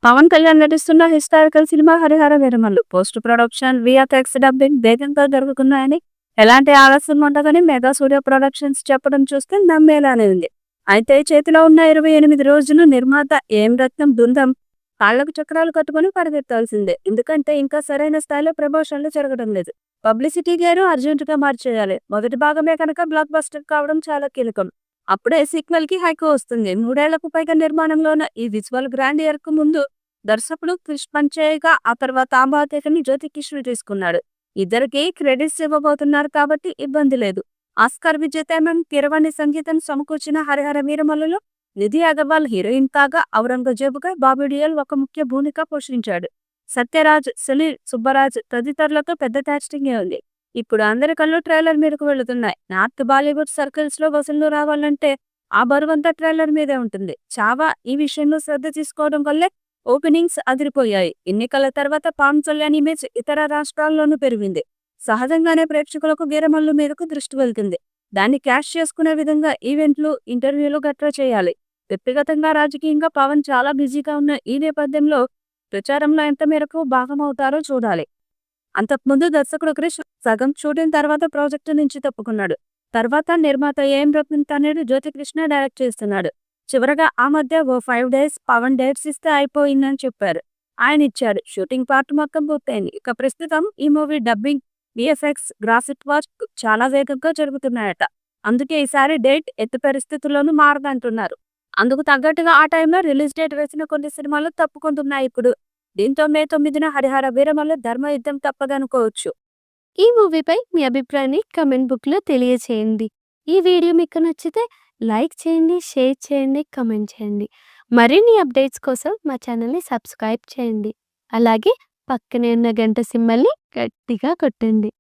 పవన్ కళ్యాణ్ నటిస్తున్న historical cinema 'Harihara Veeramallu' post production, VFX dubbing వేగంగా జరుగుతున్నాయని, ఎలాంటి ఆలస్యం ఉండదని మెగా స్టూడియో ప్రొడక్షన్స్ చెప్పడం చూస్తే నమ్మేలానే ఉంది. అయితే చేతిలో ఉన్న 28 రోజులు నిర్మాత ఏం రత్నం బృందం కాళ్లకు చక్రాలు కట్టుకుని పరిగెత్తాల్సిందే. ఎందుకంటే ఇంకా సరైన స్థాయిలో ప్రమోషన్లు జరగడం లేదు. పబ్లిసిటీ గేరు అర్జెంటుగా మార్చేయాలి. మొదటి భాగమే కనుక బ్లాక్ బస్టర్ కావడం చాలా కీలకం. అప్పుడే సీక్వెల్ కి హైక్ వస్తుంది. 3 ఏళ్లకు పైగా నిర్మాణంలో ఉన్న ఈ విజువల్ గ్రాండియర్ కు ముందు దర్శకుడు క్రిష్ పనిచేయగా, ఆ తర్వాత ఆ బాధ్యతని జ్యోతి కిషోర్ తీసుకున్నాడు. ఇద్దరికి క్రెడిట్స్ ఇవ్వబోతున్నారు కాబట్టి ఇబ్బంది లేదు. ఆస్కార్ విజేత కీరవాణి సంగీతం సమకూర్చిన 'హరిహర వీరమల్లు'లో నిధి అగర్వాల్ హీరోయిన్ కాగా, ఔరంగజేబుగా బాబీ డియోల్ ఒక ముఖ్య భూమిక పోషించాడు. సత్యరాజ్, సునీల్, సుబ్బరాజ్ తదితరులతో పెద్ద కాస్టింగే ఉంది. ఇప్పుడు అందరి కళ్ళు ట్రైలర్ మీదకు వెళుతున్నాయి. నార్త్ బాలీవుడ్ సర్కిల్స్ లో వసూళ్లు రావాలంటే ఆ బరువంతా ట్రైలర్ మీదే ఉంటుంది. చావా ఈ విషయంలో శ్రద్ధ తీసుకోవడం వల్లే ఓపెనింగ్స్ అదిరిపోయాయి. ఎన్నికల తర్వాత పవన్ కళ్యాణ్ ఇమేజ్ ఇతర రాష్ట్రాల్లోనూ పెరిగింది. సహజంగానే ప్రేక్షకులకు వీరమల్లు మీదకు దృష్టి వెళ్తుంది. దాన్ని క్యాష్ చేసుకునే విధంగా ఈవెంట్లు, ఇంటర్వ్యూలు గట్రా చేయాలి. వ్యక్తిగతంగా, రాజకీయంగా పవన్ చాలా బిజీగా ఉన్న ఈ నేపథ్యంలో ప్రచారంలో ఎంత మేరకు భాగమవుతారో చూడాలి. అంతకుముందు దర్శకుడు క్రిష్ సగం షూటింగ్ తర్వాత ప్రాజెక్టు నుంచి తప్పుకున్నాడు. తర్వాత నిర్మాత ఏఎం రత్నం తనయుడు జ్యోతి కృష్ణ డైరెక్ట్ చేస్తున్నాడు. చివరగా ఆ మధ్య ఓ 5 days పవన్ డేట్స్ ఇస్తే అయిపోయిందని చెప్పారు. ఆయన ఇచ్చాడు. షూటింగ్ పార్ట్ మొత్తం పూర్తయింది. ఇక ప్రస్తుతం ఈ movie dubbing, VFX, graphic work చాలా వేగంగా జరుగుతున్నాయట. అందుకే ఈసారి డేట్ ఎట్టి పరిస్థితుల్లోనూ మారదంటున్నారు. అందుకు తగ్గట్టుగా ఆ టైంలో రిలీజ్ డేట్ వేసిన కొన్ని సినిమాలు తప్పుకుంటున్నాయి ఇప్పుడు. దీంతో మే 9న 'హరిహర వీరమల్లు' ధర్మయుద్ధం తప్పదనుకోవచ్చు. ఈ మూవీపై మీ అభిప్రాయాన్ని కామెంట్ బుక్లో తెలియచేయండి. ఈ వీడియో మీకు నచ్చితే లైక్ చేయండి, షేర్ చేయండి, కామెంట్ చేయండి. మరిన్ని అప్డేట్స్ కోసం మా ఛానల్ని సబ్స్క్రైబ్ చేయండి. అలాగే పక్కనే ఉన్న గంట సింబల్ని గట్టిగా కొట్టండి.